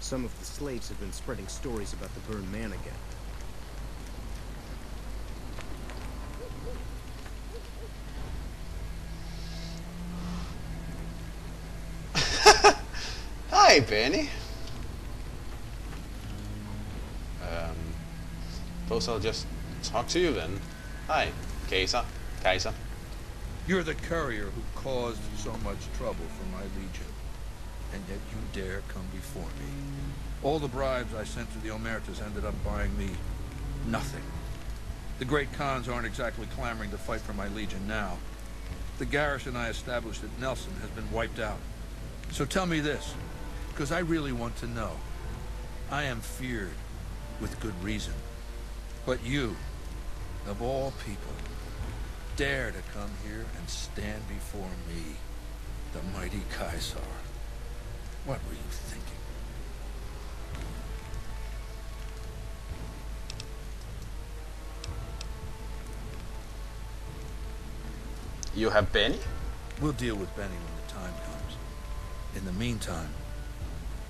Some of the slaves have been spreading stories about the burned man again. Hi, Benny. Suppose I'll just talk to you then. Hi, Kasem. You're the courier who caused so much trouble for my legion, and yet you dare come before me. All the bribes I sent to the Omertas ended up buying me nothing. The great Khans aren't exactly clamoring to fight for my legion now. The garrison I established at Nelson has been wiped out. So tell me this, because I really want to know. I am feared, with good reason. But you, of all people, dare to come here and stand before me, the mighty Ceasar. What were you thinking? You have Benny? We'll deal with Benny when the time comes. In the meantime,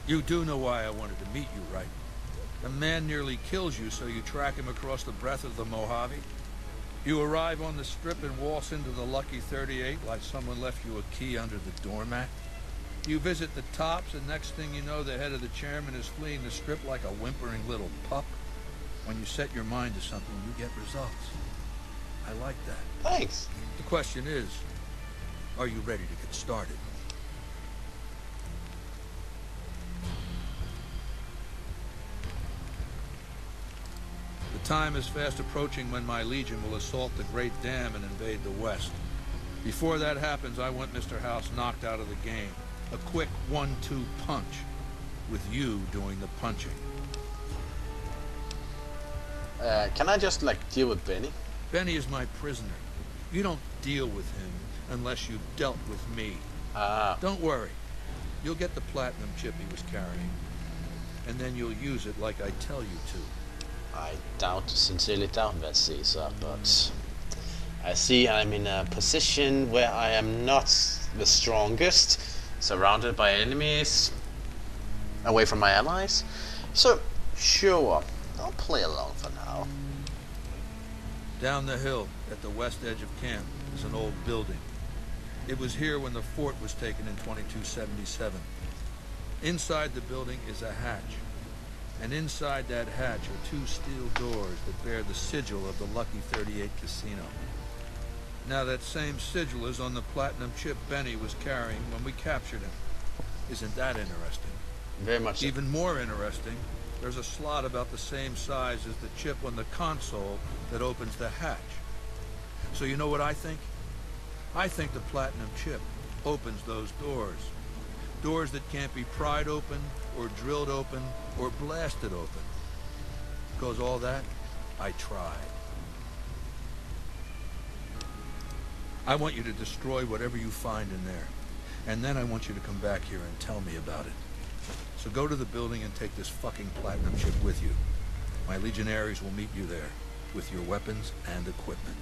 you do know why I wanted to meet you, right? A man nearly kills you, so you track him across the breadth of the Mojave. You arrive on the strip and waltz into the Lucky 38 like someone left you a key under the doormat. You visit the tops, and next thing you know, the head of the chairman is fleeing the strip like a whimpering little pup. When you set your mind to something, you get results. I like that. Thanks. The question is, are you ready to get started? The time is fast approaching when my legion will assault the Great Dam and invade the West. Before that happens, I want Mr. House knocked out of the game. A quick 1-2 punch, with you doing the punching. Can I just, like, deal with Benny? Benny is my prisoner. You don't deal with him unless you've dealt with me. Don't worry. You'll get the platinum chip he was carrying. And then you'll use it like I tell you to. I sincerely doubt that, Ceasar, but I see I'm in a position where I am not the strongest, surrounded by enemies, away from my allies. So, sure, I'll play along for now. Down the hill, at the west edge of camp, is an old building. It was here when the fort was taken in 2277. Inside the building is a hatch. And inside that hatch are 2 steel doors that bear the sigil of the Lucky 38 casino. Now that same sigil is on the platinum chip Benny was carrying when we captured him. Isn't that interesting? Very much so. Even more interesting, there's a slot about the same size as the chip on the console that opens the hatch. So you know what I think? I think the platinum chip opens those doors. Doors that can't be pried open, or drilled open, or blasted open. Because all that, I tried. I want you to destroy whatever you find in there. And then I want you to come back here and tell me about it. So go to the building and take this fucking platinum chip with you. My legionaries will meet you there, with your weapons and equipment.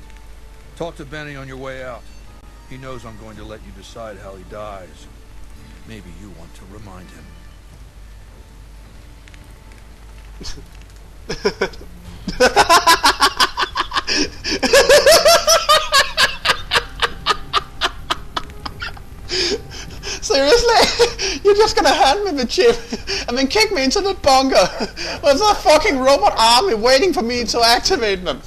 Talk to Benny on your way out. He knows I'm going to let you decide how he dies. Maybe you want to remind him. Seriously? You're just gonna hand me the chip and then kick me into the bunker with a fucking robot army waiting for me to activate them?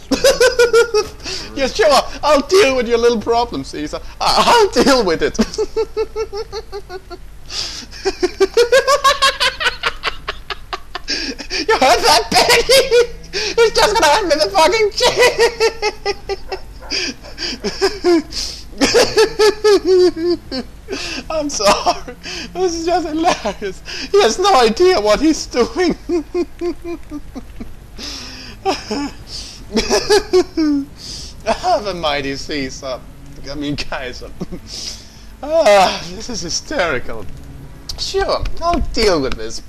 Yeah, sure, I'll deal with your little problem, Ceasar. I'll deal with it. You heard that, Benny? He's just gonna hand me the fucking chip. I'm sorry. This is just hilarious. He has no idea what he's doing. The mighty Ceasar. I mean, Kasem. This is hysterical. Sure, I'll deal with this.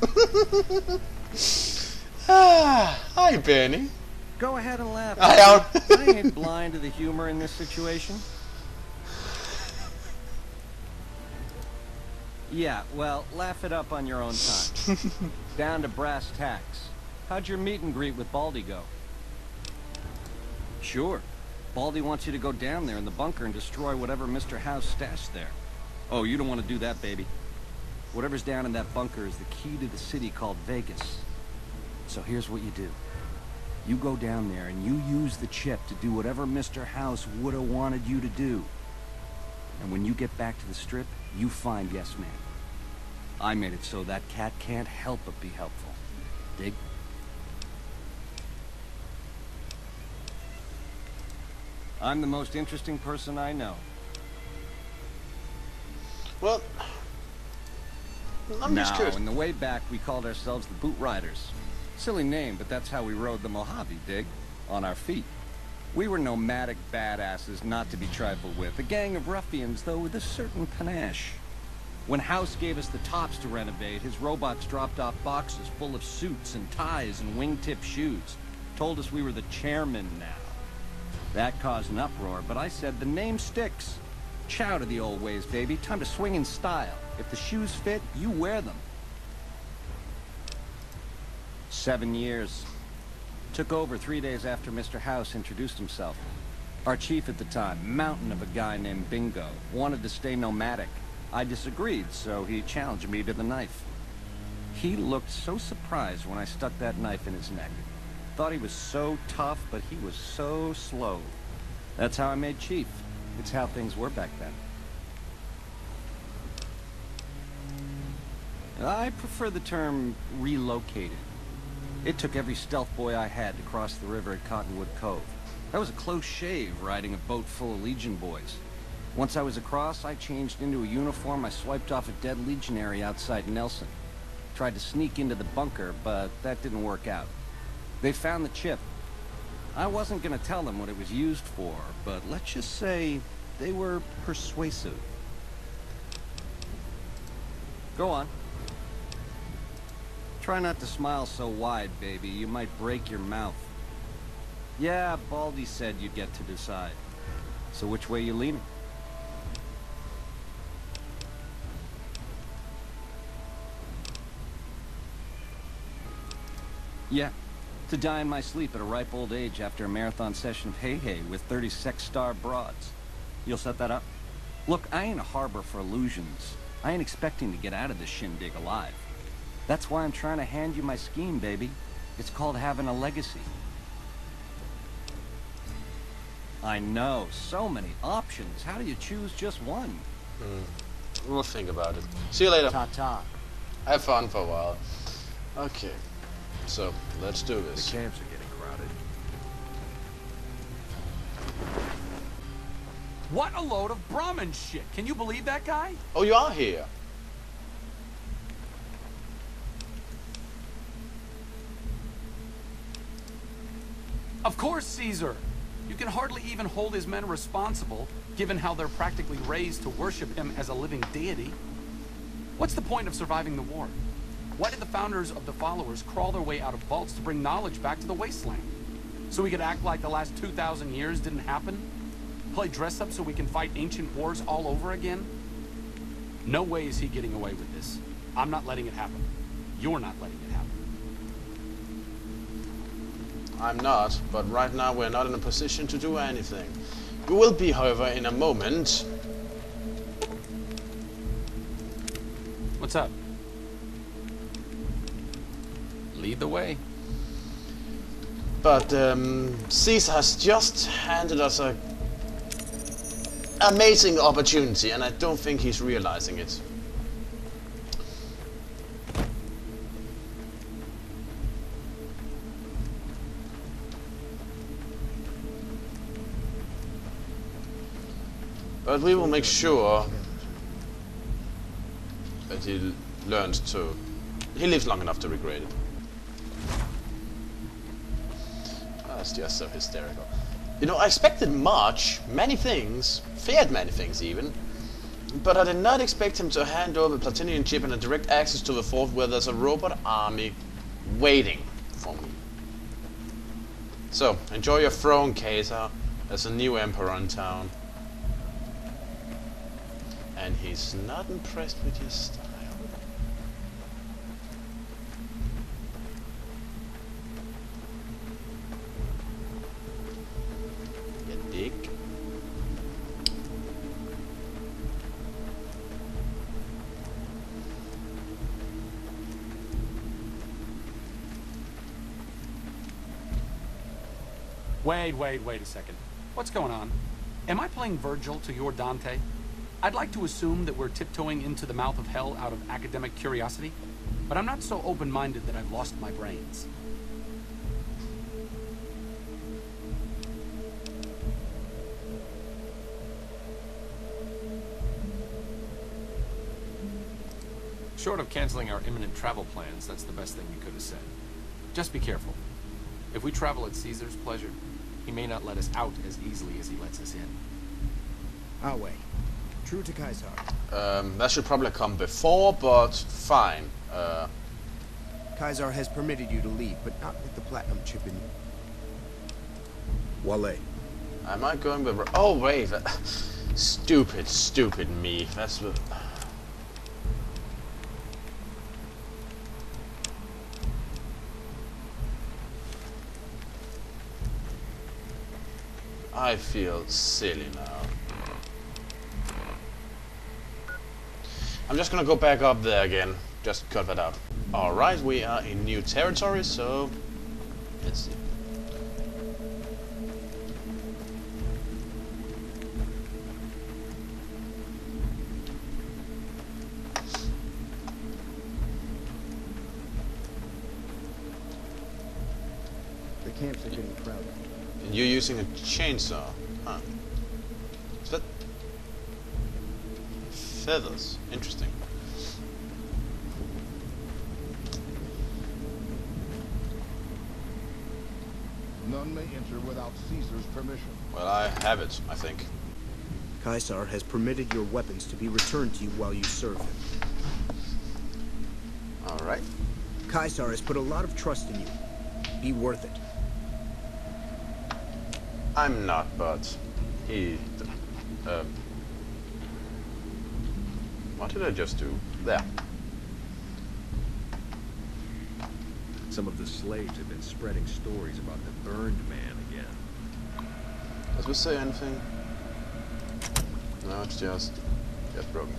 Hi, Benny. Go ahead and laugh. I ain't blind to the humor in this situation. Yeah, well, laugh it up on your own time. Down to brass tacks. How'd your meet and greet with Baldy go? Sure. Baldy wants you to go down there in the bunker and destroy whatever Mr. House stashed there. Oh, you don't want to do that, baby. Whatever's down in that bunker is the key to the city called Vegas. So here's what you do. You go down there and you use the chip to do whatever Mr. House would have wanted you to do. And when you get back to the strip, you find Yes Man. I made it so that cat can't help but be helpful. Dig? I'm the most interesting person I know. Well, I'm just curious. In the way back, we called ourselves the Boot Riders. Silly name, but that's how we rode the Mojave, dig? On our feet. We were nomadic badasses not to be trifled with. A gang of ruffians, though, with a certain panache. When House gave us the tops to renovate, his robots dropped off boxes full of suits and ties and wingtip shoes. Told us we were the chairmen now. That caused an uproar, but I said the name sticks. Chow to the old ways, baby. Time to swing in style. If the shoes fit, you wear them. 7 years. Took over 3 days after Mr. House introduced himself. Our chief at the time, mountain of a guy named Bingo, wanted to stay nomadic. I disagreed, so he challenged me to the knife. He looked so surprised when I stuck that knife in his neck. Thought he was so tough, but he was so slow. That's how I made chief. It's how things were back then. I prefer the term relocated. It took every stealth boy I had to cross the river at Cottonwood Cove. That was a close shave, riding a boat full of Legion boys. Once I was across, I changed into a uniform. I swiped off a dead legionary outside Nelson. Tried to sneak into the bunker, but that didn't work out. They found the chip. I wasn't gonna tell them what it was used for, but let's just say they were persuasive. Go on. Try not to smile so wide, baby. You might break your mouth. Yeah, Baldy said you'd get to decide. So which way you leaning? Yeah, to die in my sleep at a ripe old age after a marathon session of hey-hey with 30 sex-star broads. You'll set that up? Look, I ain't a harbor for illusions. I ain't expecting to get out of this shindig alive. That's why I'm trying to hand you my scheme, baby. It's called having a legacy. I know, so many options. How do you choose just one? We'll think about it. See you later. Ta-ta. Have fun for a while. Okay, so let's do this. The camps are getting crowded. What a load of Brahmin shit. Can you believe that guy? Oh, you are here. Of course, Caesar. You can hardly even hold his men responsible, given how they're practically raised to worship him as a living deity. What's the point of surviving the war? Why did the founders of the followers crawl their way out of vaults to bring knowledge back to the wasteland? So we could act like the last 2,000 years didn't happen? Play dress up so we can fight ancient wars all over again? No way is he getting away with this. I'm not letting it happen. You're not letting it happen. I'm not, but right now we're not in a position to do anything. We will be, however, in a moment. What's up? Lead the way. But Ceasar has just handed us a amazing opportunity, and I don't think he's realizing it. But we will make sure that he learns to... He lives long enough to regret it. That's just so hysterical. You know, I expected much, many things, feared many things even, but I did not expect him to hand over the Platinian chip and a direct access to the fort where there's a robot army waiting for me. So, enjoy your throne, Ceasar. There's a new emperor in town. And he's not impressed with your style. You dig? Wait a second. What's going on? Am I playing Virgil to your Dante? I'd like to assume that we're tiptoeing into the mouth of hell out of academic curiosity, but I'm not so open-minded that I've lost my brains. Short of canceling our imminent travel plans, that's the best thing you could have said. Just be careful. If we travel at Caesar's pleasure, he may not let us out as easily as he lets us in. Our way. True to Ceasar. That should probably come before, but fine. Ceasar has permitted you to leave, but not with the platinum chip in you. Wale. Am I going with... Oh, wait. Stupid me. That's what... I feel silly now. I'm just gonna go back up there again. Just cut that out. Alright, we are in new territory, so... let's see. The camps are getting crowded. And you're using a chainsaw. Huh. Is that... feathers? Interesting. None may enter without Caesar's permission. Well, I have it, I think. Ceasar has permitted your weapons to be returned to you while you serve him. Alright. Ceasar has put a lot of trust in you. Be worth it. I'm not, but he... what did I just do? There. Some of the slaves have been spreading stories about the burned man again. Does we say anything? No, it's just broken.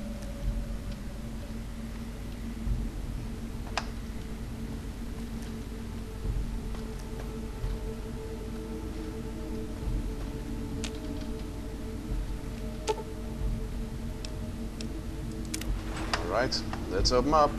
Alright, let's open up.